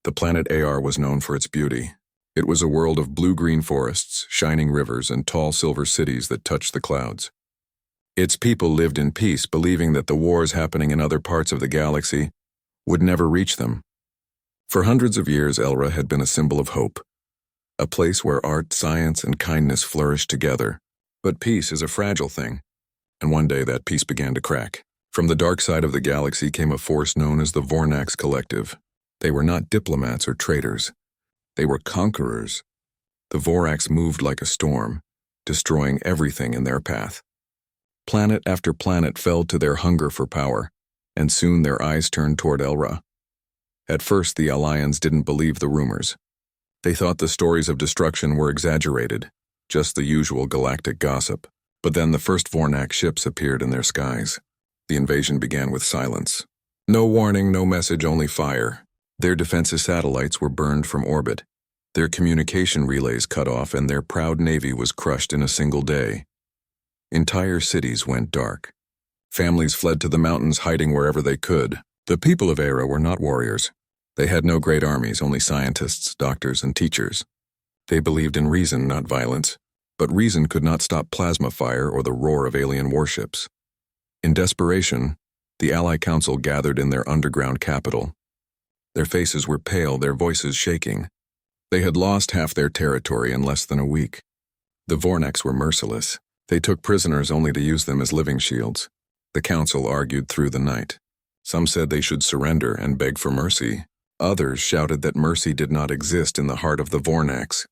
The planet AR was known for its beauty. It was a world of blue-green forests, shining rivers, and tall silver cities that touched the clouds. Its people lived in peace, believing that the wars happening in other parts of the galaxy would never reach them. For hundreds of years, Elra had been a symbol of hope, a place where art, science, and kindness flourished together. But peace is a fragile thing, and one day that peace began to crack. From the dark side of the galaxy came a force known as the Vornax Collective. They were not diplomats or traitors. They were conquerors. The Vorax moved like a storm, destroying everything in their path. Planet after planet fell to their hunger for power, and soon their eyes turned toward Elra. At first, the Allians didn't believe the rumors. They thought the stories of destruction were exaggerated, just the usual galactic gossip. But then the first Vornax ships appeared in their skies. The invasion began with silence. No warning, no message, only fire. Their defensive satellites were burned from orbit. Their communication relays cut off, and their proud navy was crushed in a single day. Entire cities went dark. Families fled to the mountains, hiding wherever they could. The people of Era were not warriors. They had no great armies, only scientists, doctors, and teachers. They believed in reason, not violence. But reason could not stop plasma fire or the roar of alien warships. In desperation, the Ally Council gathered in their underground capital. Their faces were pale, their voices shaking. They had lost half their territory in less than a week. The Vornax were merciless. They took prisoners only to use them as living shields. The council argued through the night. Some said they should surrender and beg for mercy. Others shouted that mercy did not exist in the heart of the Vornax.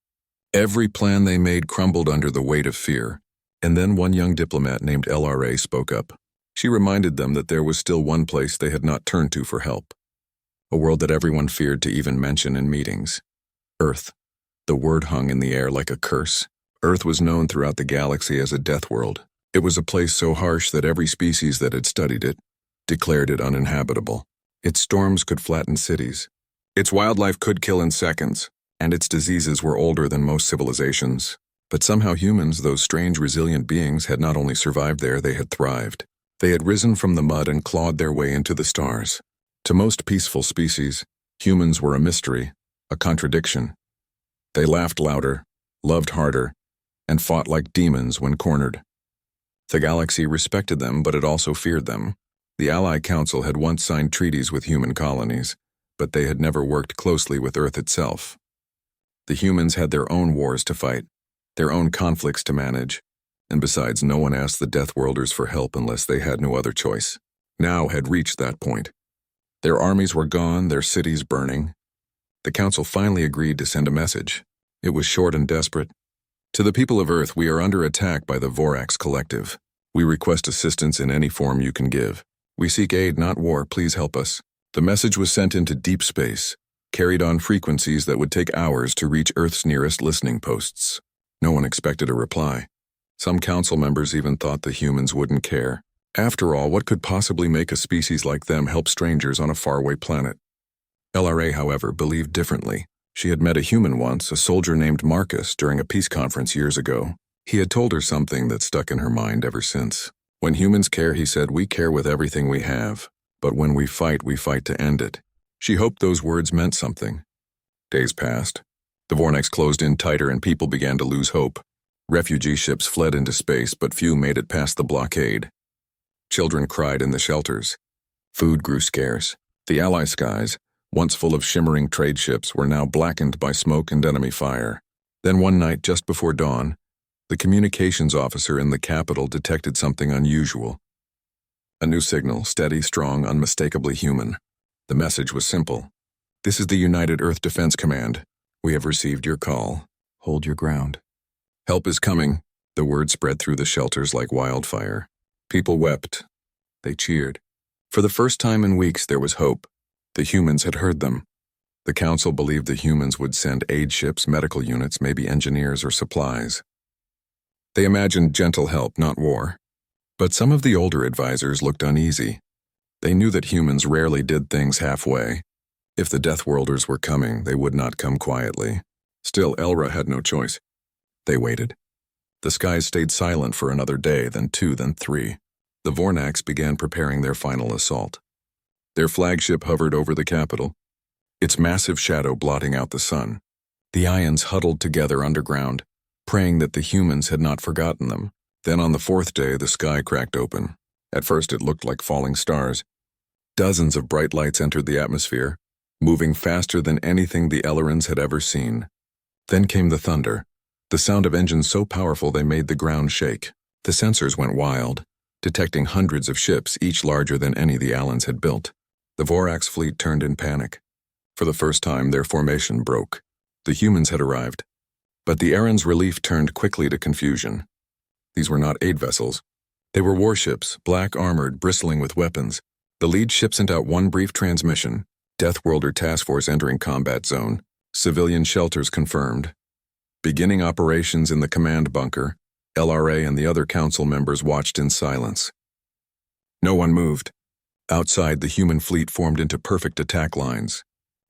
Every plan they made crumbled under the weight of fear. And then one young diplomat named LRA spoke up. She reminded them that there was still one place they had not turned to for help. A world that everyone feared to even mention in meetings. Earth. The word hung in the air like a curse. Earth was known throughout the galaxy as a death world. It was a place so harsh that every species that had studied it declared it uninhabitable. Its storms could flatten cities. Its wildlife could kill in seconds, and its diseases were older than most civilizations. But somehow humans, those strange, resilient beings, had not only survived there, they had thrived. They had risen from the mud and clawed their way into the stars. To most peaceful species, humans were a mystery, a contradiction. They laughed louder, loved harder, and fought like demons when cornered. The galaxy respected them, but it also feared them. The Ally Council had once signed treaties with human colonies, but they had never worked closely with Earth itself. The humans had their own wars to fight, their own conflicts to manage, and besides, no one asked the Death Worlders for help unless they had no other choice. Now had reached that point. Their armies were gone, their cities burning. The Council finally agreed to send a message. It was short and desperate. To the people of Earth, we are under attack by the Vorax Collective. We request assistance in any form you can give. We seek aid, not war. Please help us. The message was sent into deep space, carried on frequencies that would take hours to reach Earth's nearest listening posts. No one expected a reply. Some council members even thought the humans wouldn't care. After all, what could possibly make a species like them help strangers on a faraway planet? LRA, however, believed differently. She had met a human once, a soldier named Marcus, during a peace conference years ago. He had told her something that stuck in her mind ever since. When humans care, he said, we care with everything we have. But when we fight to end it. She hoped those words meant something. Days passed. The Vornax closed in tighter and people began to lose hope. Refugee ships fled into space, but few made it past the blockade. Children cried in the shelters. Food grew scarce. The Ally skies, once full of shimmering trade ships, were now blackened by smoke and enemy fire. Then one night, just before dawn, the communications officer in the capital detected something unusual. A new signal, steady, strong, unmistakably human. The message was simple. This is the United Earth Defense Command. We have received your call. Hold your ground. Help is coming. The word spread through the shelters like wildfire. People wept. They cheered. For the first time in weeks, there was hope. The humans had heard them. The council believed the humans would send aid ships, medical units, maybe engineers or supplies. They imagined gentle help, not war. But some of the older advisors looked uneasy. They knew that humans rarely did things halfway. If the Death Worlders were coming, they would not come quietly. Still, Elra had no choice. They waited. The skies stayed silent for another day, then 2, then 3. The Vornax began preparing their final assault. Their flagship hovered over the capital. its massive shadow blotting out the sun. The Ions huddled together underground, praying that the humans had not forgotten them. Then on the fourth day, the sky cracked open. At first it looked like falling stars. Dozens of bright lights entered the atmosphere, moving faster than anything the Ellerans had ever seen. Then came the thunder, the sound of engines so powerful they made the ground shake. The sensors went wild, detecting hundreds of ships, each larger than any the Allans had built. The Vorax fleet turned in panic. For the first time, their formation broke. The humans had arrived. But the Erran's relief turned quickly to confusion. These were not aid vessels. They were warships, black-armored, bristling with weapons. The lead ship sent out one brief transmission. Death Worlder Task Force entering combat zone. Civilian shelters confirmed. Beginning operations in the command bunker, LRA and the other council members watched in silence. No one moved. Outside, the human fleet formed into perfect attack lines.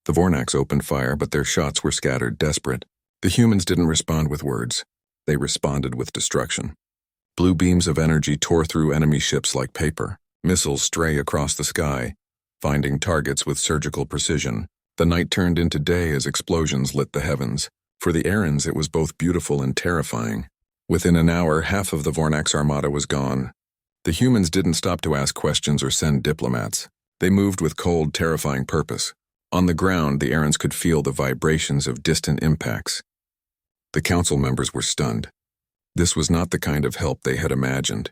The Vornax opened fire, but their shots were scattered, desperate. The humans didn't respond with words. They responded with destruction. Blue beams of energy tore through enemy ships like paper. Missiles stray across the sky, finding targets with surgical precision. The night turned into day as explosions lit the heavens. For the Erran's, it was both beautiful and terrifying. Within an hour, half of the Vornax armada was gone. The humans didn't stop to ask questions or send diplomats. They moved with cold, terrifying purpose. On the ground, the Erran's could feel the vibrations of distant impacts. The council members were stunned. This was not the kind of help they had imagined.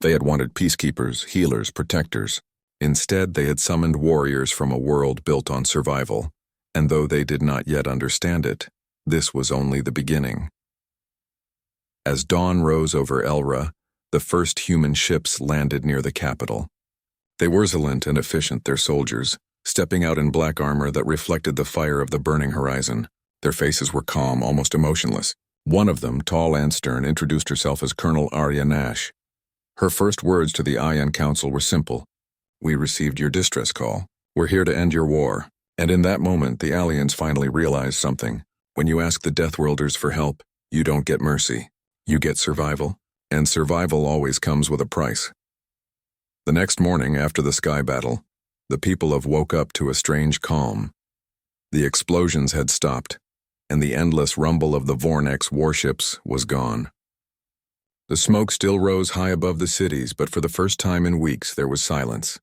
They had wanted peacekeepers, healers, protectors. Instead, they had summoned warriors from a world built on survival, and though they did not yet understand it, this was only the beginning. As dawn rose over Elra, the first human ships landed near the capital. They were resilient and efficient, their soldiers, stepping out in black armor that reflected the fire of the burning horizon. Their faces were calm, almost emotionless. One of them, tall and stern, introduced herself as Colonel Arya Nash. Her first words to the Ion Council were simple. "We received your distress call. We're here to end your war." And in that moment, the aliens finally realized something. When you ask the Death Worlders for help, you don't get mercy. You get survival, and survival always comes with a price. The next morning, after the sky battle, the people of woke up to a strange calm. The explosions had stopped, and the endless rumble of the Vornax warships was gone. The smoke still rose high above the cities, but for the first time in weeks there was silence.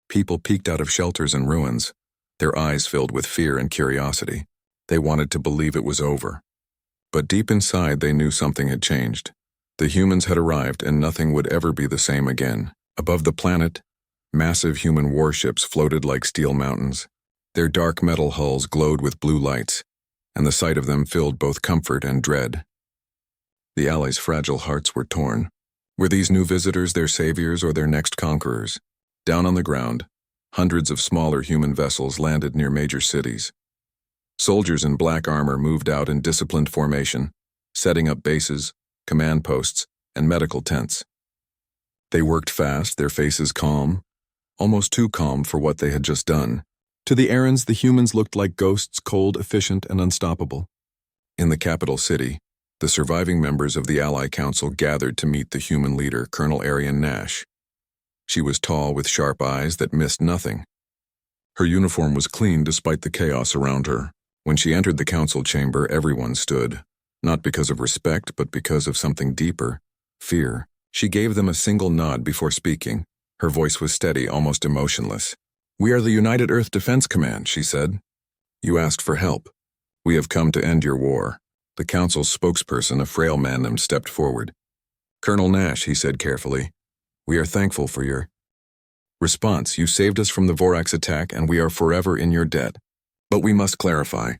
People peeked out of shelters and ruins, their eyes filled with fear and curiosity. They wanted to believe it was over. But deep inside they knew something had changed. The humans had arrived and nothing would ever be the same again. Above the planet, massive human warships floated like steel mountains. Their dark metal hulls glowed with blue lights, and the sight of them filled both comfort and dread. The Allies' fragile hearts were torn. Were these new visitors their saviors or their next conquerors? Down on the ground, hundreds of smaller human vessels landed near major cities. Soldiers in black armor moved out in disciplined formation, setting up bases, command posts, and medical tents. They worked fast, their faces calm, almost too calm for what they had just done. To the Erran's, the humans looked like ghosts, cold, efficient, and unstoppable. In the capital city, the surviving members of the Ally Council gathered to meet the human leader, Colonel Arya Nash. She was tall with sharp eyes that missed nothing. Her uniform was clean despite the chaos around her. When she entered the council chamber, everyone stood, not because of respect, but because of something deeper, fear. She gave them a single nod before speaking. Her voice was steady, almost emotionless. "We are the United Earth Defense Command," she said. "You asked for help. We have come to end your war." The council's spokesperson, a frail man, stepped forward. "Colonel Nash," he said carefully, "we are thankful for your response. You saved us from the Vorax attack, and we are forever in your debt. But we must clarify.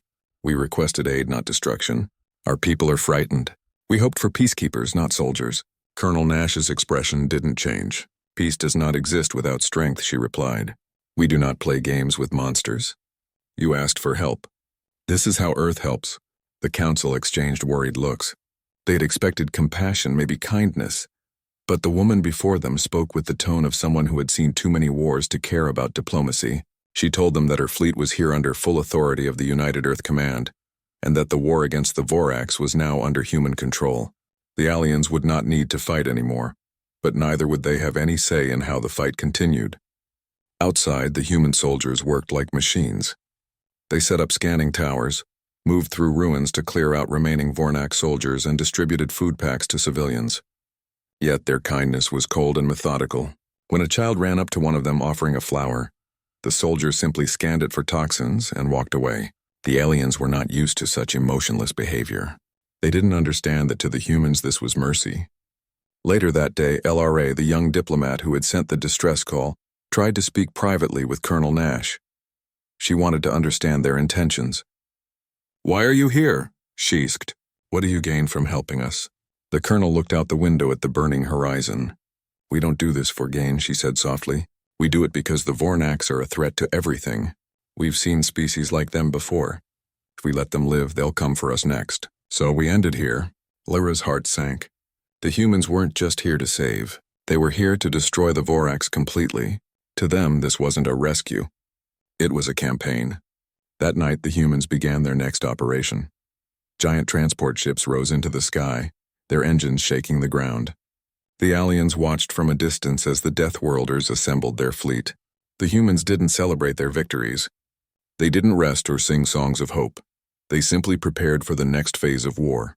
We requested aid, not destruction. Our people are frightened. We hoped for peacekeepers, not soldiers." Colonel Nash's expression didn't change. "Peace does not exist without strength," she replied. "We do not play games with monsters. You asked for help. This is how Earth helps." The council exchanged worried looks. They had expected compassion, maybe kindness. But the woman before them spoke with the tone of someone who had seen too many wars to care about diplomacy. She told them that her fleet was here under full authority of the United Earth Command, and that the war against the Vorax was now under human control. The aliens would not need to fight anymore, but neither would they have any say in how the fight continued. Outside, the human soldiers worked like machines. They set up scanning towers, moved through ruins to clear out remaining Vornak soldiers, and distributed food packs to civilians. Yet their kindness was cold and methodical. When a child ran up to one of them offering a flower, the soldiers simply scanned it for toxins and walked away. The aliens were not used to such emotionless behavior. They didn't understand that to the humans this was mercy. Later that day, LRA, the young diplomat who had sent the distress call, tried to speak privately with Colonel Nash. She wanted to understand their intentions. "Why are you here?" she asked. "What do you gain from helping us?" The colonel looked out the window at the burning horizon. "We don't do this for gain," she said softly. "We do it because the Vornaks are a threat to everything. We've seen species like them before. If we let them live, they'll come for us next. So we ended here." Lyra's heart sank. The humans weren't just here to save. They were here to destroy the Voraks completely. To them, this wasn't a rescue. It was a campaign. That night, the humans began their next operation. Giant transport ships rose into the sky, their engines shaking the ground. The aliens watched from a distance as the Death Worlders assembled their fleet. The humans didn't celebrate their victories. They didn't rest or sing songs of hope. They simply prepared for the next phase of war.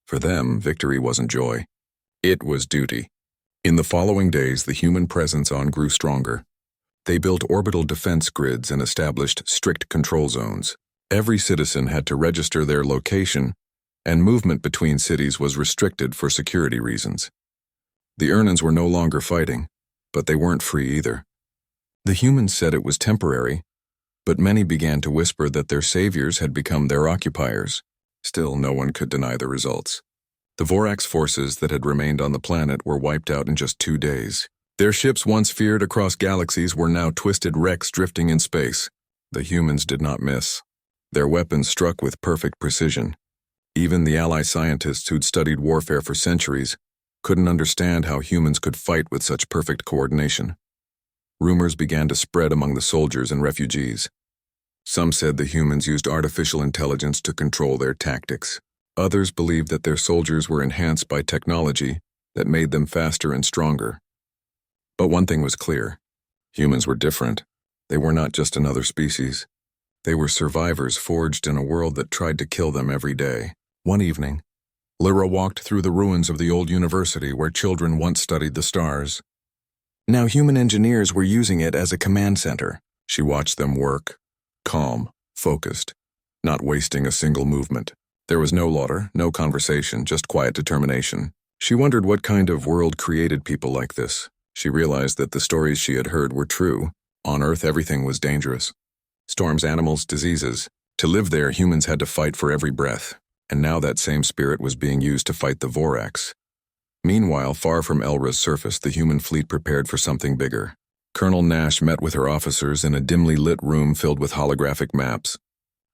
For them, victory wasn't joy. It was duty. In the following days, the human presence on grew stronger. They built orbital defense grids and established strict control zones. Every citizen had to register their location, and movement between cities was restricted for security reasons. The Urnans were no longer fighting, but they weren't free either. The humans said it was temporary, but many began to whisper that their saviors had become their occupiers. Still, no one could deny the results. The Voraks forces that had remained on the planet were wiped out in just 2 days. Their ships, once feared across galaxies, were now twisted wrecks drifting in space. The humans did not miss. Their weapons struck with perfect precision. Even the ally scientists who'd studied warfare for centuries couldn't understand how humans could fight with such perfect coordination. Rumors began to spread among the soldiers and refugees. Some said the humans used artificial intelligence to control their tactics. Others believed that their soldiers were enhanced by technology that made them faster and stronger. But one thing was clear. Humans were different. They were not just another species. They were survivors forged in a world that tried to kill them every day. One evening, Lyra walked through the ruins of the old university where children once studied the stars. Now human engineers were using it as a command center. She watched them work, calm, focused, not wasting a single movement. There was no laughter, no conversation, just quiet determination. She wondered what kind of world created people like this. She realized that the stories she had heard were true. On Earth, everything was dangerous. Storms, animals, diseases. To live there, humans had to fight for every breath. And now that same spirit was being used to fight the Voraks. Meanwhile, far from Elra's surface, the human fleet prepared for something bigger. Colonel Nash met with her officers in a dimly lit room filled with holographic maps.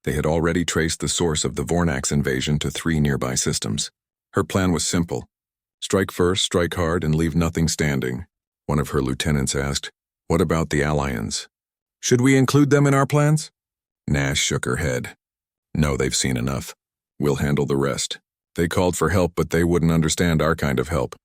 They had already traced the source of the Vornaks invasion to 3 nearby systems. Her plan was simple. Strike first, strike hard, and leave nothing standing. One of her lieutenants asked, "What about the Allians? Should we include them in our plans?" Nash shook her head. "No, they've seen enough. We'll handle the rest. They called for help, but they wouldn't understand our kind of help."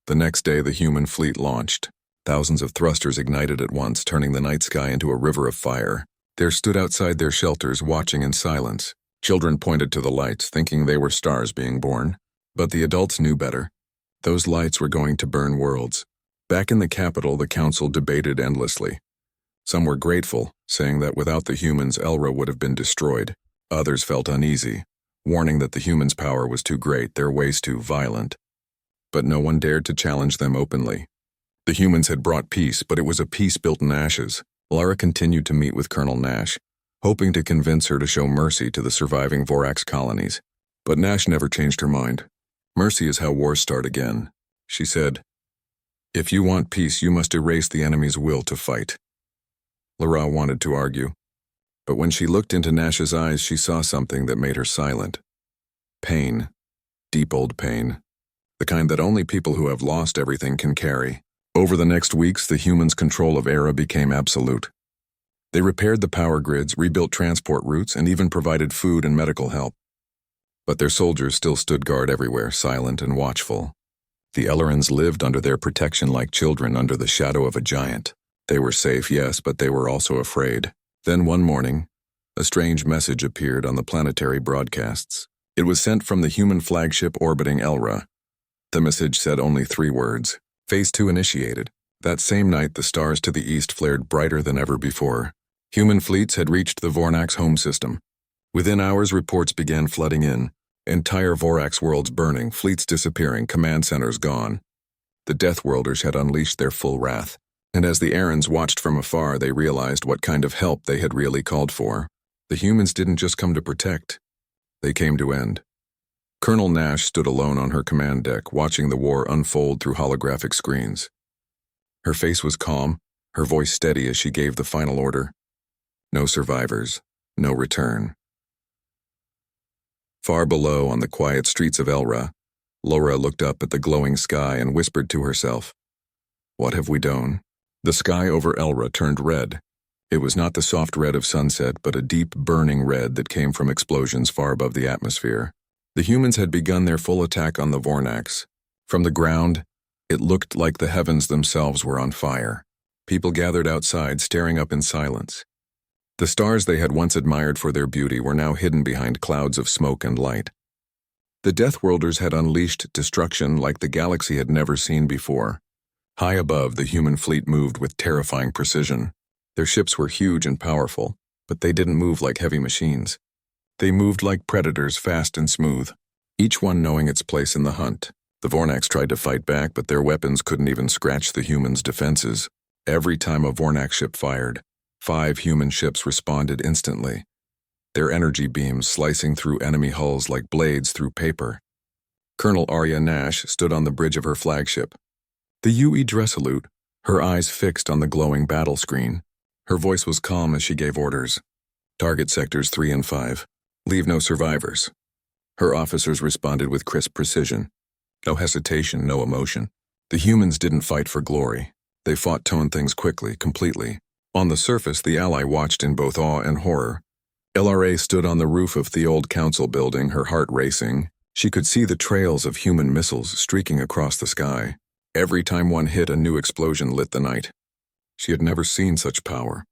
The next day, the human fleet launched. Thousands of thrusters ignited at once, turning the night sky into a river of fire. They stood outside their shelters, watching in silence. Children pointed to the lights, thinking they were stars being born. But the adults knew better. Those lights were going to burn worlds. Back in the capital, the council debated endlessly. Some were grateful, saying that without the humans, Elra would have been destroyed. Others felt uneasy, warning that the humans' power was too great, their ways too violent. But no one dared to challenge them openly. The humans had brought peace, but it was a peace built in ashes. Lara continued to meet with Colonel Nash, hoping to convince her to show mercy to the surviving Voraks colonies. But Nash never changed her mind. "Mercy is how wars start again," she said. "If you want peace, you must erase the enemy's will to fight." Lara wanted to argue, but when she looked into Nash's eyes, she saw something that made her silent. Pain. Deep old pain. The kind that only people who have lost everything can carry. Over the next weeks, the humans' control of Era became absolute. They repaired the power grids, rebuilt transport routes, and even provided food and medical help. But their soldiers still stood guard everywhere, silent and watchful. The Ellerans lived under their protection like children under the shadow of a giant. They were safe, yes, but they were also afraid. Then one morning, a strange message appeared on the planetary broadcasts. It was sent from the human flagship orbiting Elra. The message said only 3 words: Phase 2 initiated. That same night, the stars to the east flared brighter than ever before. Human fleets had reached the Vornax home system. Within hours, reports began flooding in. Entire Vorax worlds burning, fleets disappearing, command centers gone. The Death Worlders had unleashed their full wrath. And as the Aarons watched from afar, they realized what kind of help they had really called for. The humans didn't just come to protect. They came to end. Colonel Nash stood alone on her command deck, watching the war unfold through holographic screens. Her face was calm, her voice steady as she gave the final order. No survivors, no return. Far below, on the quiet streets of Elra, Laura looked up at the glowing sky and whispered to herself, "What have we done?" The sky over Elra turned red. It was not the soft red of sunset, but a deep, burning red that came from explosions far above the atmosphere. The humans had begun their full attack on the Vornax. From the ground, it looked like the heavens themselves were on fire. People gathered outside, staring up in silence. The stars they had once admired for their beauty were now hidden behind clouds of smoke and light. The Death Worlders had unleashed destruction like the galaxy had never seen before. High above, the human fleet moved with terrifying precision. Their ships were huge and powerful, but they didn't move like heavy machines. They moved like predators, fast and smooth, each one knowing its place in the hunt. The Vornax tried to fight back, but their weapons couldn't even scratch the humans' defenses. Every time a Vornax ship fired, 5 human ships responded instantly, their energy beams slicing through enemy hulls like blades through paper. Colonel Arya Nash stood on the bridge of her flagship. The UE Dressalute, her eyes fixed on the glowing battle screen. Her voice was calm as she gave orders. Target sectors 3 and 5. Leave no survivors. Her officers responded with crisp precision. No hesitation, no emotion. The humans didn't fight for glory. They fought to end things quickly, completely. On the surface, the ally watched in both awe and horror. LRA stood on the roof of the old council building, her heart racing. She could see the trails of human missiles streaking across the sky. Every time one hit, a new explosion lit the night. She had never seen such power.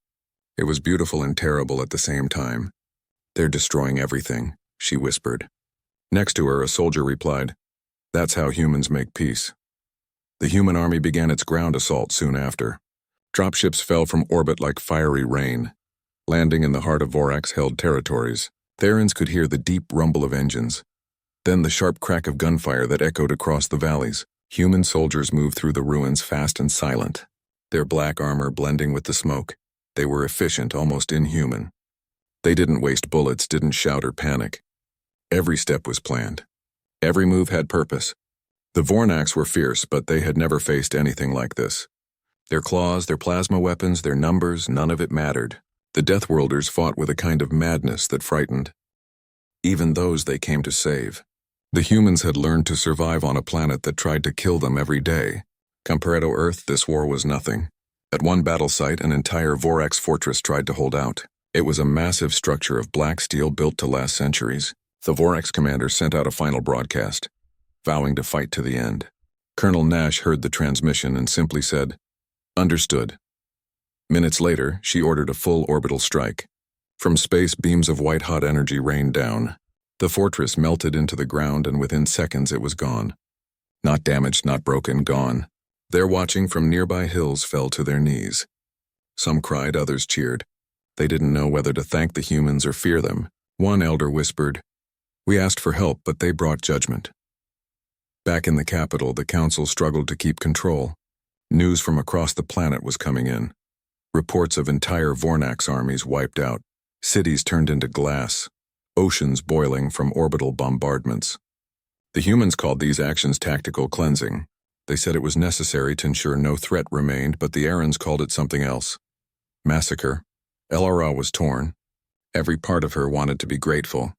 It was beautiful and terrible at the same time. "They're destroying everything," she whispered. Next to her, a soldier replied, "That's how humans make peace." The human army began its ground assault soon after. Dropships fell from orbit like fiery rain, landing in the heart of Vorax-held territories. Therans could hear the deep rumble of engines, then the sharp crack of gunfire that echoed across the valleys. Human soldiers moved through the ruins fast and silent, their black armor blending with the smoke. They were efficient, almost inhuman. They didn't waste bullets, didn't shout or panic. Every step was planned. Every move had purpose. The Vornax were fierce, but they had never faced anything like this. Their claws, their plasma weapons, their numbers, none of it mattered. The Death Worlders fought with a kind of madness that frightened even those they came to save. The humans had learned to survive on a planet that tried to kill them every day. Compared to Earth, this war was nothing. At one battle site, an entire Vorax fortress tried to hold out. It was a massive structure of black steel built to last centuries. The Vorax commander sent out a final broadcast, vowing to fight to the end. Colonel Nash heard the transmission and simply said, "Understood." Minutes later, she ordered a full orbital strike. From space, beams of white-hot energy rained down. The fortress melted into the ground, and within seconds it was gone. Not damaged, not broken, gone. Their watching from nearby hills fell to their knees. Some cried, others cheered. They didn't know whether to thank the humans or fear them. One elder whispered, "We asked for help, but they brought judgment." Back in the capital, the council struggled to keep control. News from across the planet was coming in. Reports of entire Vornax armies wiped out, cities turned into glass, oceans boiling from orbital bombardments. The humans called these actions tactical cleansing. They said it was necessary to ensure no threat remained, but the Aarons called it something else. Massacre. LRA was torn. Every part of her wanted to be grateful.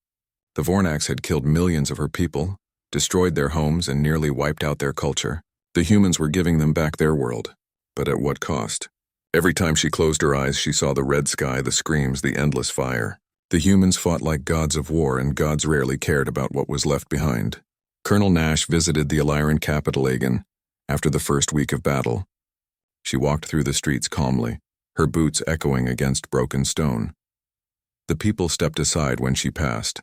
The Vornax had killed millions of her people, destroyed their homes, and nearly wiped out their culture. The humans were giving them back their world, but at what cost? Every time she closed her eyes, she saw the red sky, the screams, the endless fire. The humans fought like gods of war, and gods rarely cared about what was left behind. Colonel Nash visited the Illyrian capital Yahan after the first week of battle. She walked through the streets calmly, her boots echoing against broken stone. The people stepped aside when she passed.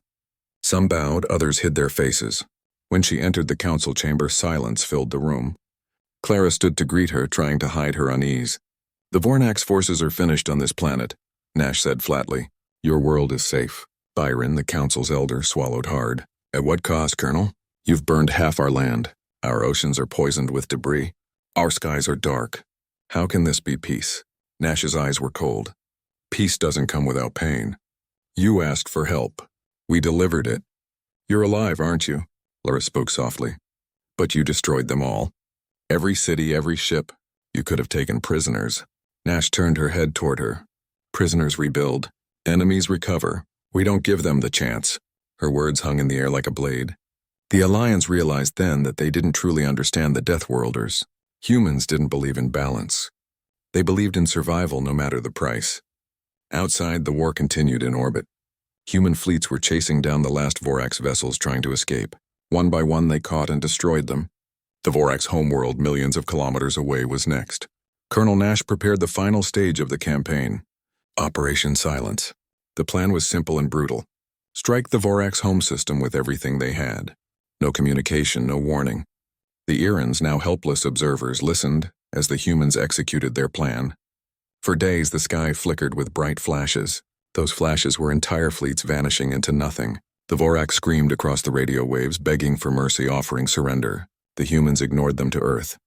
Some bowed, others hid their faces. When she entered the council chamber, silence filled the room. Clara stood to greet her, trying to hide her unease. "The Vornax forces are finished on this planet," Nash said flatly. "Your world is safe." Byron, the council's elder, swallowed hard. "At what cost, Colonel? You've burned half our land. Our oceans are poisoned with debris. Our skies are dark. How can this be peace?" Nash's eyes were cold. "Peace doesn't come without pain. You asked for help. We delivered it. You're alive, aren't you?" Laura spoke softly. "But you destroyed them all. Every city, every ship. You could have taken prisoners." Nash turned her head toward her. "Prisoners rebuild. Enemies recover. We don't give them the chance." Her words hung in the air like a blade. The Alliance realized then that they didn't truly understand the Deathworlders. Humans didn't believe in balance. They believed in survival no matter the price. Outside, the war continued in orbit. Human fleets were chasing down the last Vorax vessels trying to escape. One by one, they caught and destroyed them. The Vorax homeworld, millions of kilometers away, was next. Colonel Nash prepared the final stage of the campaign. Operation Silence. The plan was simple and brutal. Strike the Vorax home system with everything they had. No communication, no warning. The Irans, now helpless observers, listened as the humans executed their plan. For days, the sky flickered with bright flashes. Those flashes were entire fleets vanishing into nothing. The Vorax screamed across the radio waves, begging for mercy, offering surrender. The humans ignored them to Earth.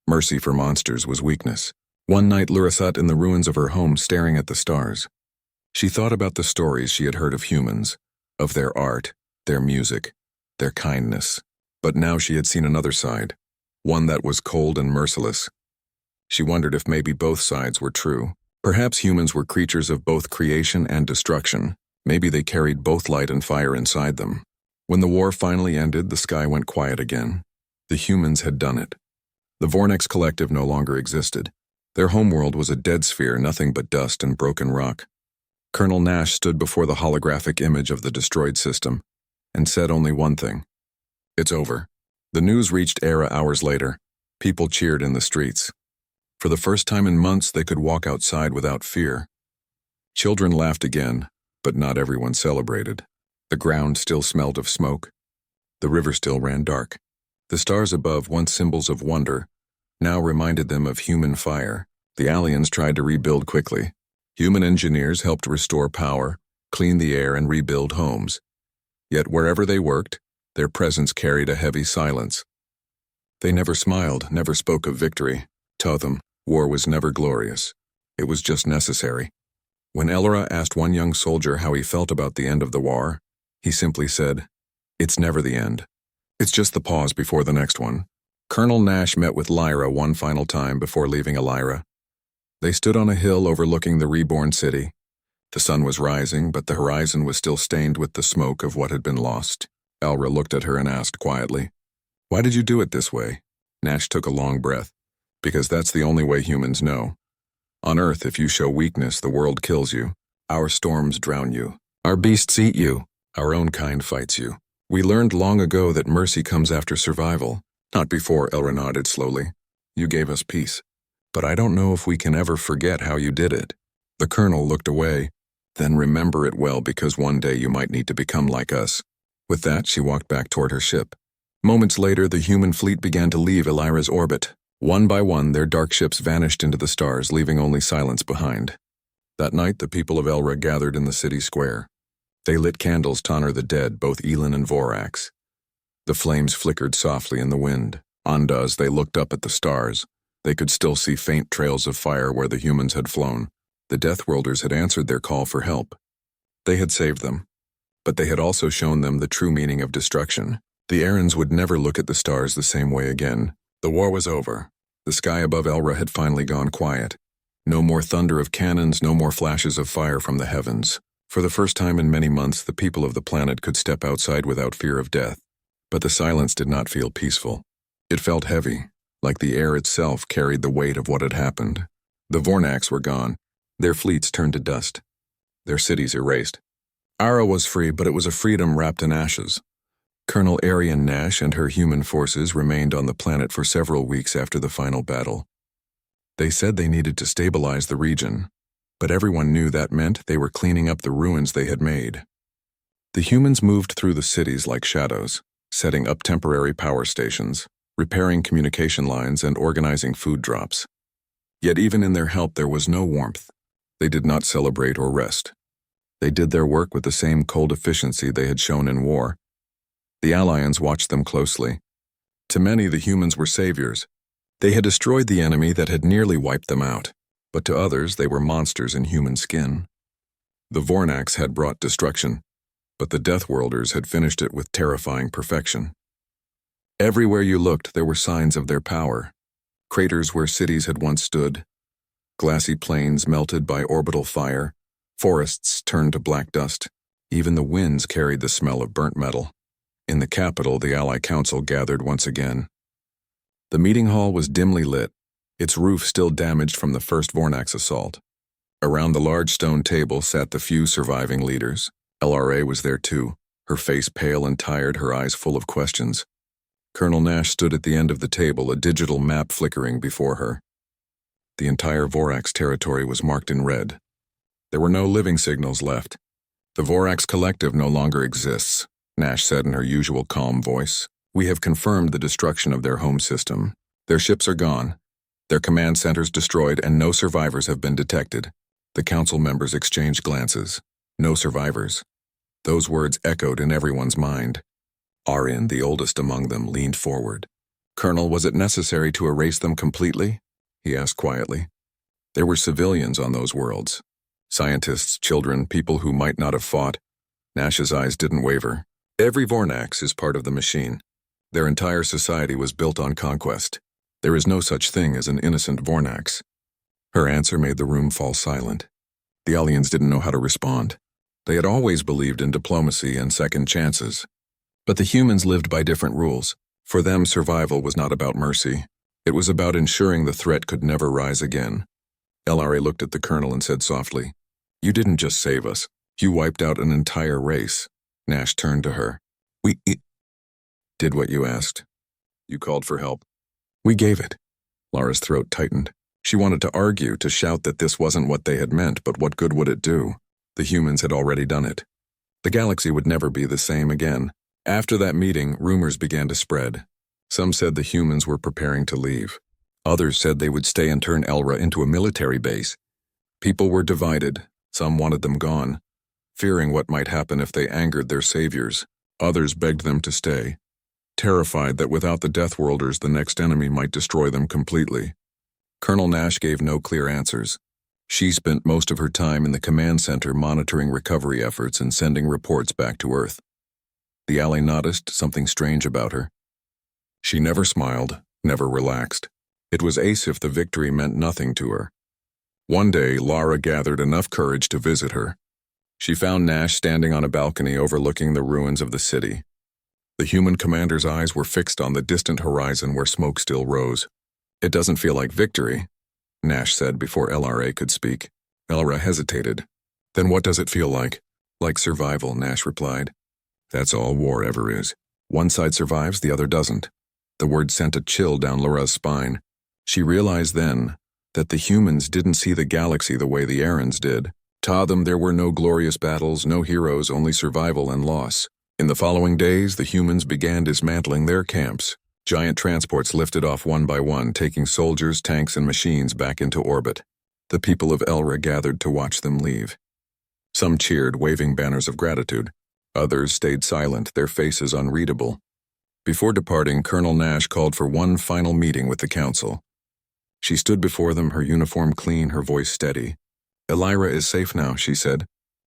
Mercy for monsters was weakness. One night, Lyra sat in the ruins of her home, staring at the stars. She thought about the stories she had heard of humans, of their art, their music, their kindness. But now she had seen another side, one that was cold and merciless. She wondered if maybe both sides were true. Perhaps humans were creatures of both creation and destruction. Maybe they carried both light and fire inside them. When the war finally ended, the sky went quiet again. The humans had done it. The Vornax Collective no longer existed. Their homeworld was a dead sphere, nothing but dust and broken rock. Colonel Nash stood before the holographic image of the destroyed system and said only one thing: "It's over." The news reached Era hours later. People cheered in the streets. For the first time in months, they could walk outside without fear. Children laughed again, but not everyone celebrated. The ground still smelled of smoke. The river still ran dark. The stars above, once symbols of wonder, now reminded them of human fire. The aliens tried to rebuild quickly. Human engineers helped restore power, clean the air, and rebuild homes. Yet wherever they worked, their presence carried a heavy silence. They never smiled, never spoke of victory. To them, war was never glorious. It was just necessary. When Elra asked one young soldier how he felt about the end of the war, he simply said, "It's never the end. It's just the pause before the next one." Colonel Nash met with Lyra one final time before leaving Elira. They stood on a hill overlooking the reborn city. The sun was rising, but the horizon was still stained with the smoke of what had been lost. Elra looked at her and asked quietly, "Why did you do it this way?" Nash took a long breath. "Because that's the only way humans know. On Earth, if you show weakness, the world kills you. Our storms drown you. Our beasts eat you. Our own kind fights you. We learned long ago that mercy comes after survival, not before." Elra nodded slowly. "You gave us peace. But I don't know if we can ever forget how you did it." The colonel looked away. "Then remember it well, because one day you might need to become like us." With that, she walked back toward her ship. Moments later, the human fleet began to leave Elira's orbit. One by one, their dark ships vanished into the stars, leaving only silence behind. That night, the people of Elra gathered in the city square. They lit candles to honor the dead, both Elin and Vorax. The flames flickered softly in the wind. As they looked up at the stars, they could still see faint trails of fire where the humans had flown. The Deathworlders had answered their call for help. They had saved them, but they had also shown them the true meaning of destruction. The Erins would never look at the stars the same way again. The war was over. The sky above Elra had finally gone quiet. No more thunder of cannons, no more flashes of fire from the heavens. For the first time in many months, the people of the planet could step outside without fear of death. But the silence did not feel peaceful. It felt heavy, like the air itself carried the weight of what had happened. The Vornax were gone. Their fleets turned to dust. Their cities erased. Ara was free, but it was a freedom wrapped in ashes. Colonel Arian Nash and her human forces remained on the planet for several weeks after the final battle. They said they needed to stabilize the region. but everyone knew that meant they were cleaning up the ruins they had made. The humans moved through the cities like shadows, setting up temporary power stations, repairing communication lines, and organizing food drops. Yet even in their help there was no warmth. They did not celebrate or rest. They did their work with the same cold efficiency they had shown in war. The Allians watched them closely. To many, the humans were saviors. They had destroyed the enemy that had nearly wiped them out, but to others they were monsters in human skin. The Vornax had brought destruction, but the Deathworlders had finished it with terrifying perfection. Everywhere you looked, there were signs of their power. Craters where cities had once stood, glassy plains melted by orbital fire, forests turned to black dust. Even the winds carried the smell of burnt metal. In the capital, the Ally Council gathered once again. The meeting hall was dimly lit, its roof still damaged from the first Vornax assault. Around the large stone table sat the few surviving leaders. LRA was there too, her face pale and tired, her eyes full of questions. Colonel Nash stood at the end of the table, a digital map flickering before her. The entire Vorax territory was marked in red. There were no living signals left. The Vorax Collective no longer exists, Nash said in her usual calm voice. We have confirmed the destruction of their home system. Their ships are gone, their command centers destroyed, and no survivors have been detected. The council members exchanged glances. No survivors. Those words echoed in everyone's mind. Aryan, the oldest among them, leaned forward. Colonel, was it necessary to erase them completely? He asked quietly. There were civilians on those worlds. Scientists, children, people who might not have fought. Nash's eyes didn't waver. Every Vornax is part of the machine. Their entire society was built on conquest. There is no such thing as an innocent Vornax. Her answer made the room fall silent. The aliens didn't know how to respond. They had always believed in diplomacy and second chances. But the humans lived by different rules. For them, survival was not about mercy. It was about ensuring the threat could never rise again. LRA looked at the colonel and said softly, "You didn't just save us. You wiped out an entire race." Nash turned to her. We did what you asked. You called for help. We gave it. Lara's throat tightened. She wanted to argue, to shout that this wasn't what they had meant, but what good would it do? The humans had already done it. The galaxy would never be the same again. After that meeting, rumors began to spread. Some said the humans were preparing to leave. Others said they would stay and turn Elra into a military base. People were divided. Some wanted them gone, fearing what might happen if they angered their saviors. Others begged them to stay, terrified that without the Deathworlders, the next enemy might destroy them completely. Colonel Nash gave no clear answers. She spent most of her time in the command center monitoring recovery efforts and sending reports back to Earth. The ally noticed something strange about her. She never smiled, never relaxed. It was as if the victory meant nothing to her. One day, Lara gathered enough courage to visit her. She found Nash standing on a balcony overlooking the ruins of the city. The human commander's eyes were fixed on the distant horizon where smoke still rose. It doesn't feel like victory, Nash said before LRA could speak. Elra hesitated. Then what does it feel like? Like survival, Nash replied. That's all war ever is. One side survives, the other doesn't. The word sent a chill down Lara's spine. She realized then that the humans didn't see the galaxy the way the Arans did. To them there were no glorious battles, no heroes, only survival and loss. In the following days, the humans began dismantling their camps. Giant transports lifted off one by one, taking soldiers, tanks, and machines back into orbit. The people of Elra gathered to watch them leave. Some cheered, waving banners of gratitude. Others stayed silent, their faces unreadable. Before departing, Colonel Nash called for one final meeting with the council. She stood before them, her uniform clean, her voice steady. Elira is safe now, she said.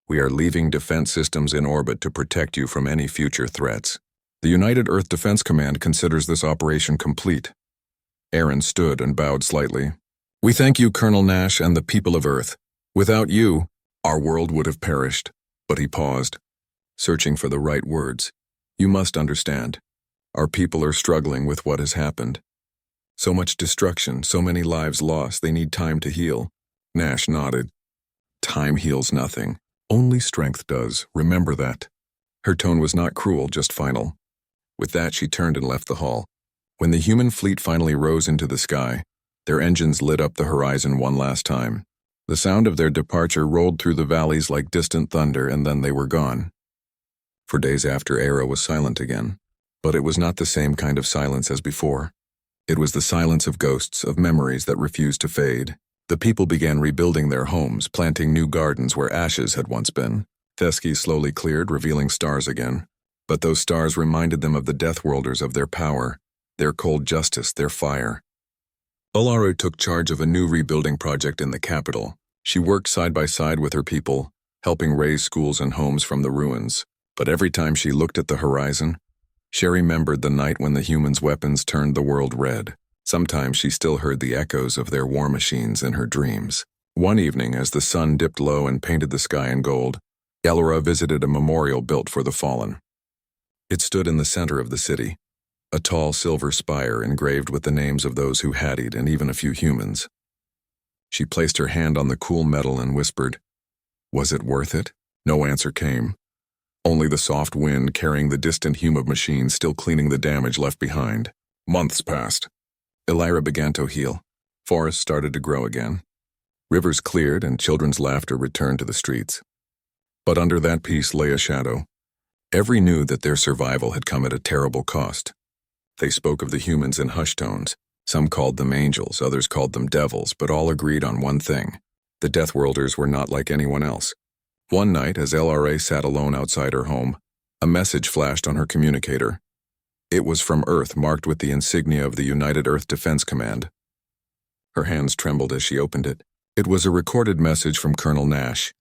We are leaving defense systems in orbit to protect you from any future threats. The United Earth Defense Command considers this operation complete. Aaron stood and bowed slightly. We thank you, Colonel Nash, and the people of Earth. Without you, our world would have perished. But he paused, searching for the right words. You must understand. Our people are struggling with what has happened. So much destruction, so many lives lost, they need time to heal. Nash nodded. Time heals nothing. Only strength does, remember that. Her tone was not cruel, just final. With that, she turned and left the hall. When the human fleet finally rose into the sky, their engines lit up the horizon one last time. The sound of their departure rolled through the valleys like distant thunder, and then they were gone. For days after, Era was silent again. But it was not the same kind of silence as before. It was the silence of ghosts, of memories that refused to fade. The people began rebuilding their homes, planting new gardens where ashes had once been. Thesky slowly cleared, revealing stars again. But those stars reminded them of the Deathworlders, of their power, their cold justice, their fire. Olaru took charge of a new rebuilding project in the capital. She worked side by side with her people, helping raise schools and homes from the ruins. But every time she looked at the horizon, she remembered the night when the humans' weapons turned the world red. Sometimes she still heard the echoes of their war machines in her dreams. One evening, as the sun dipped low and painted the sky in gold, Elra visited a memorial built for the fallen. It stood in the center of the city, a tall silver spire engraved with the names of those who haddied and even a few humans. She placed her hand on the cool metal and whispered, "Was it worth it?" No answer came. Only the soft wind carrying the distant hum of machines still cleaning the damage left behind. Months passed. Elira began to heal. Forests started to grow again. Rivers cleared and children's laughter returned to the streets. But under that peace lay a shadow. Every knew that their survival had come at a terrible cost. They spoke of the humans in hushed tones. Some called them angels, others called them devils, but all agreed on one thing. The Deathworlders were not like anyone else. One night, as LRA sat alone outside her home, a message flashed on her communicator. It was from Earth, marked with the insignia of the United Earth Defense Command. Her hands trembled as she opened it. It was a recorded message from Colonel Nash.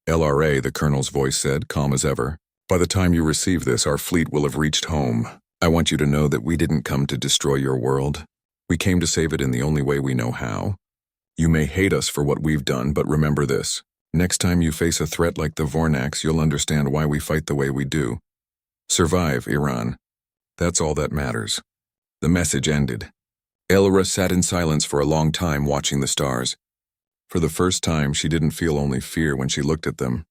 "LRA," the colonel's voice said, calm as ever. "By the time you receive this, our fleet will have reached home. I want you to know that we didn't come to destroy your world. We came to save it in the only way we know how. You may hate us for what we've done, but remember this. Next time you face a threat like the Vornax, you'll understand why we fight the way we do. Survive, Iran. That's all that matters." The message ended. Elra sat in silence for a long time, watching the stars. For the first time, she didn't feel only fear when she looked at them.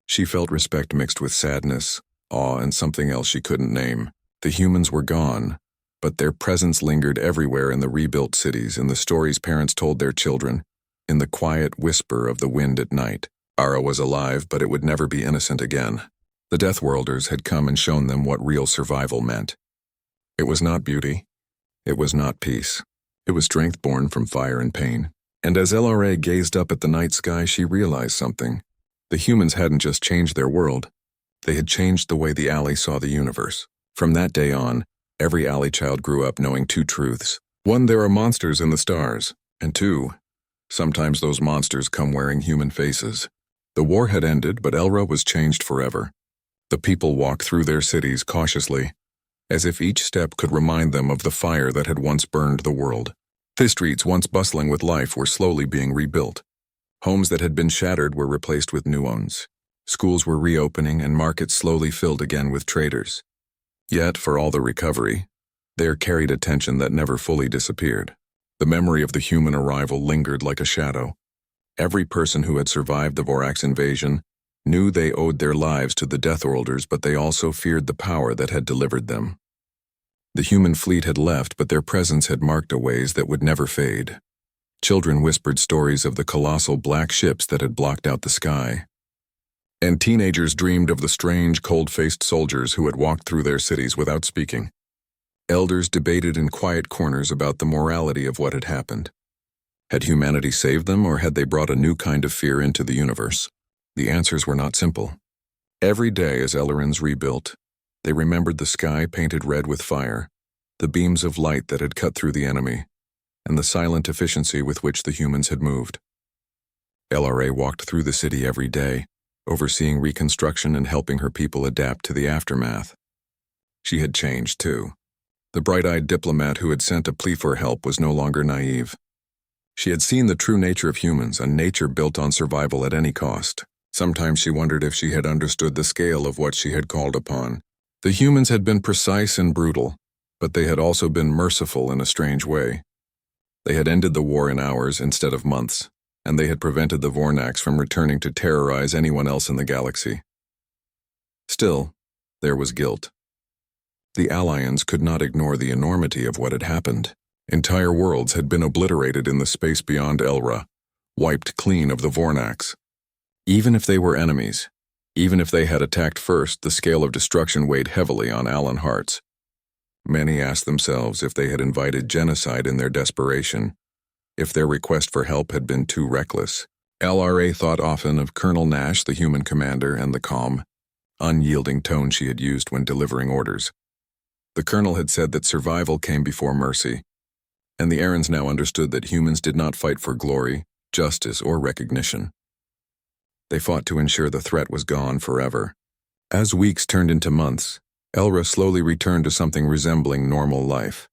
She felt respect mixed with sadness, awe, and something else she couldn't name. The humans were gone, but their presence lingered everywhere in the rebuilt cities, in the stories parents told their children, in the quiet whisper of the wind at night. Ara was alive, but it would never be innocent again. The Deathworlders had come and shown them what real survival meant. It was not beauty. It was not peace. It was strength born from fire and pain. And as LRA gazed up at the night sky, she realized something. The humans hadn't just changed their world. They had changed the way the alley saw the universe. From that day on, every alley child grew up knowing two truths. One, there are monsters in the stars. And two, sometimes those monsters come wearing human faces. The war had ended, but Elra was changed forever. The people walked through their cities cautiously, as if each step could remind them of the fire that had once burned the world. The streets, once bustling with life, were slowly being rebuilt. Homes that had been shattered were replaced with new ones. Schools were reopening, and markets slowly filled again with traders. Yet, for all the recovery, there carried a tension that never fully disappeared. The memory of the human arrival lingered like a shadow. Every person who had survived the Vorax invasion knew they owed their lives to the Deathworlders, but they also feared the power that had delivered them. The human fleet had left, but their presence had marked a ways that would never fade. Children whispered stories of the colossal black ships that had blocked out the sky. And teenagers dreamed of the strange, cold-faced soldiers who had walked through their cities without speaking. Elders debated in quiet corners about the morality of what had happened. Had humanity saved them, or had they brought a new kind of fear into the universe? The answers were not simple. Every day as Elrons rebuilt, they remembered the sky painted red with fire, the beams of light that had cut through the enemy, and the silent efficiency with which the humans had moved. LRA walked through the city every day, overseeing reconstruction and helping her people adapt to the aftermath. She had changed, too. The bright-eyed diplomat who had sent a plea for help was no longer naive. She had seen the true nature of humans, a nature built on survival at any cost. Sometimes she wondered if she had understood the scale of what she had called upon. The humans had been precise and brutal, but they had also been merciful in a strange way. They had ended the war in hours instead of months, and they had prevented the Vornax from returning to terrorize anyone else in the galaxy. Still, there was guilt. The Allians could not ignore the enormity of what had happened. Entire worlds had been obliterated in the space beyond Elra, wiped clean of the Vornax. Even if they were enemies, even if they had attacked first, the scale of destruction weighed heavily on Alan hearts. Many asked themselves if they had invited genocide in their desperation, if their request for help had been too reckless. LRA thought often of Colonel Nash, the human commander, and the calm, unyielding tone she had used when delivering orders. The colonel had said that survival came before mercy, and the Aarons now understood that humans did not fight for glory, justice, or recognition. They fought to ensure the threat was gone forever. As weeks turned into months, Elra slowly returned to something resembling normal life.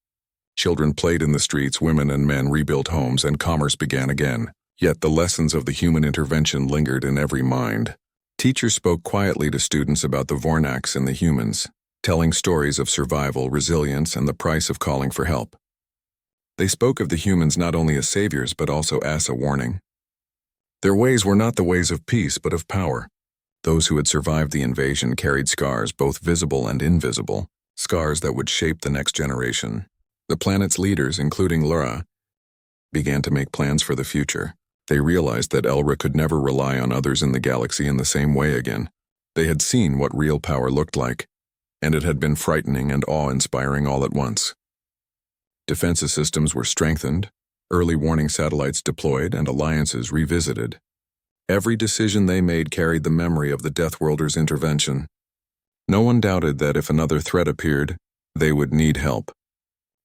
Children played in the streets, women and men rebuilt homes, and commerce began again. Yet the lessons of the human intervention lingered in every mind. Teachers spoke quietly to students about the Vornax and the humans, telling stories of survival, resilience, and the price of calling for help. They spoke of the humans not only as saviors but also as a warning. Their ways were not the ways of peace but of power. Those who had survived the invasion carried scars, both visible and invisible, scars that would shape the next generation. The planet's leaders, including Lura, began to make plans for the future. They realized that Elra could never rely on others in the galaxy in the same way again. They had seen what real power looked like, and it had been frightening and awe-inspiring all at once. Defensive systems were strengthened, early warning satellites deployed, and alliances revisited. Every decision they made carried the memory of the Deathworlders' intervention. No one doubted that if another threat appeared, they would need help.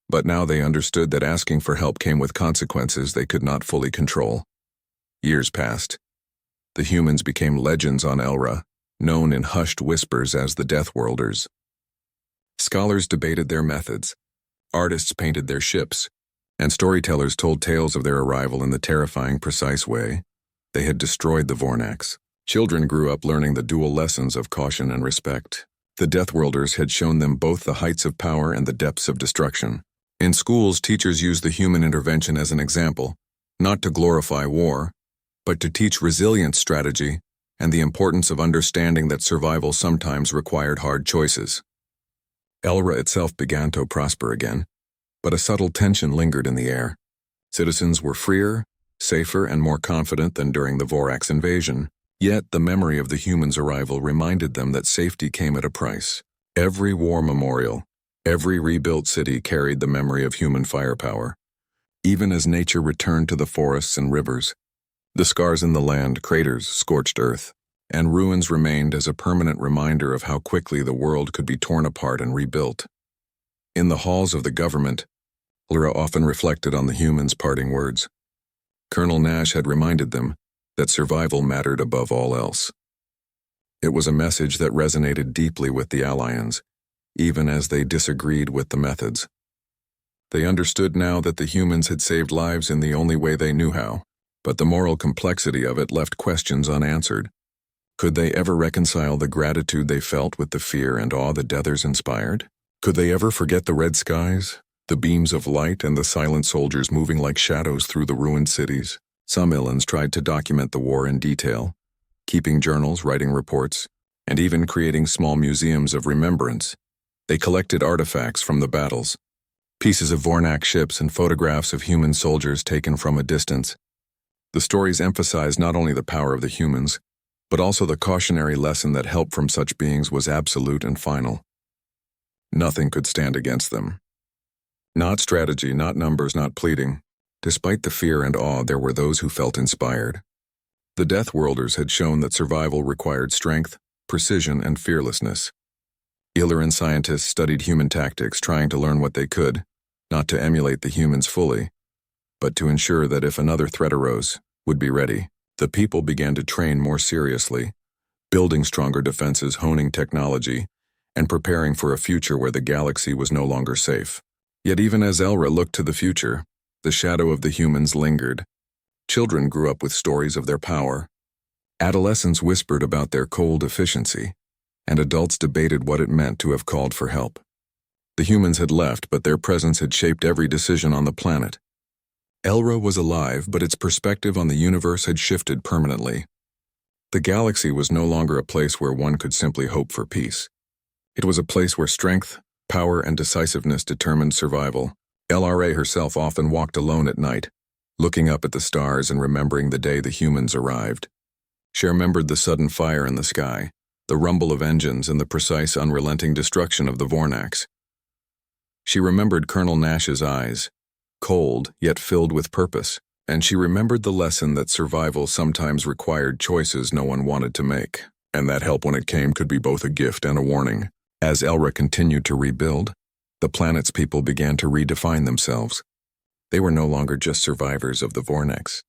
But now they understood that asking for help came with consequences they could not fully control. Years passed. The humans became legends on Elra, known in hushed whispers as the Deathworlders. Scholars debated their methods, artists painted their ships, and storytellers told tales of their arrival in the terrifying, precise way they had destroyed the Vornax. Children grew up learning the dual lessons of caution and respect. The Deathworlders had shown them both the heights of power and the depths of destruction. In schools, teachers used the human intervention as an example, not to glorify war, but to teach resilience strategy and the importance of understanding that survival sometimes required hard choices. Elra itself began to prosper again, but a subtle tension lingered in the air. Citizens were freer, safer, and more confident than during the Vorax invasion. Yet the memory of the humans' arrival reminded them that safety came at a price. Every war memorial, every rebuilt city carried the memory of human firepower. Even as nature returned to the forests and rivers, the scars in the land, craters, scorched earth, and ruins remained as a permanent reminder of how quickly the world could be torn apart and rebuilt. In the halls of the government, Lyra often reflected on the humans' parting words. Colonel Nash had reminded them that survival mattered above all else. It was a message that resonated deeply with the Allians, even as they disagreed with the methods. They understood now that the humans had saved lives in the only way they knew how, but the moral complexity of it left questions unanswered. Could they ever reconcile the gratitude they felt with the fear and awe the Deathers inspired? Could they ever forget the red skies, the beams of light, and the silent soldiers moving like shadows through the ruined cities? Some Illans tried to document the war in detail, keeping journals, writing reports, and even creating small museums of remembrance. They collected artifacts from the battles, pieces of Vornak ships and photographs of human soldiers taken from a distance. The stories emphasized not only the power of the humans, but also the cautionary lesson that help from such beings was absolute and final. Nothing could stand against them. Not strategy, not numbers, not pleading. Despite the fear and awe, there were those who felt inspired. The Deathworlders had shown that survival required strength, precision, and fearlessness. Illyrian scientists studied human tactics, trying to learn what they could, not to emulate the humans fully, but to ensure that if another threat arose, would be ready. The people began to train more seriously, building stronger defenses, honing technology, and preparing for a future where the galaxy was no longer safe. Yet even as Elra looked to the future, the shadow of the humans lingered. Children grew up with stories of their power. Adolescents whispered about their cold efficiency, and adults debated what it meant to have called for help. The humans had left, but their presence had shaped every decision on the planet. Elra was alive, but its perspective on the universe had shifted permanently. The galaxy was no longer a place where one could simply hope for peace. It was a place where strength, power, and decisiveness determined survival. LRA herself often walked alone at night, looking up at the stars and remembering the day the humans arrived. She remembered the sudden fire in the sky, the rumble of engines, and the precise, unrelenting destruction of the Vornax. She remembered Colonel Nash's eyes, cold yet filled with purpose, and she remembered the lesson that survival sometimes required choices no one wanted to make, and that help when it came could be both a gift and a warning. As Elra continued to rebuild, the planet's people began to redefine themselves. They were no longer just survivors of the Vornax.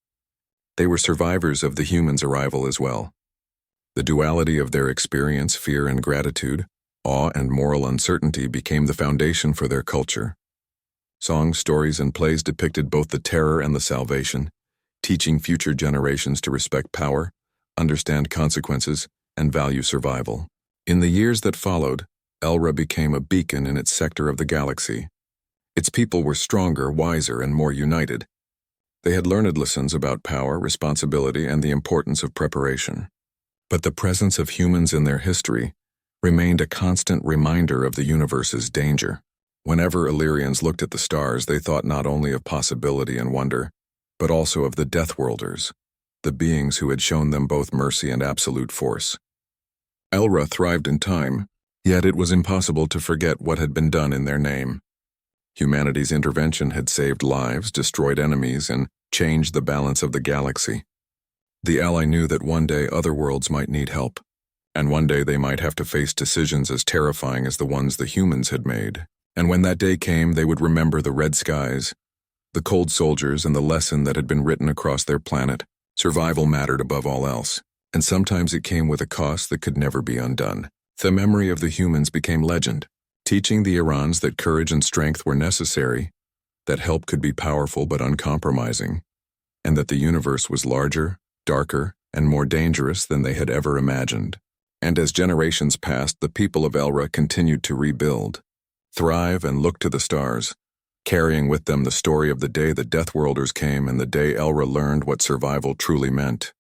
They were survivors of the humans' arrival as well. The duality of their experience, fear and gratitude, awe and moral uncertainty became the foundation for their culture. Songs, stories, and plays depicted both the terror and the salvation, teaching future generations to respect power, understand consequences, and value survival. In the years that followed, Elra became a beacon in its sector of the galaxy. Its people were stronger, wiser, and more united. They had learned lessons about power, responsibility, and the importance of preparation. But the presence of humans in their history remained a constant reminder of the universe's danger. Whenever Illyrians looked at the stars, they thought not only of possibility and wonder, but also of the Deathworlders, the beings who had shown them both mercy and absolute force. Elra thrived in time, yet it was impossible to forget what had been done in their name. Humanity's intervention had saved lives, destroyed enemies, and changed the balance of the galaxy. The ally knew that one day other worlds might need help, and one day they might have to face decisions as terrifying as the ones the humans had made. And when that day came, they would remember the red skies, the cold soldiers, and the lesson that had been written across their planet. Survival mattered above all else, and sometimes it came with a cost that could never be undone. The memory of the humans became legend, teaching the Irans that courage and strength were necessary, that help could be powerful but uncompromising, and that the universe was larger, darker, and more dangerous than they had ever imagined. And as generations passed, the people of Elra continued to rebuild, thrive, and look to the stars, carrying with them the story of the day the Deathworlders came and the day Elra learned what survival truly meant.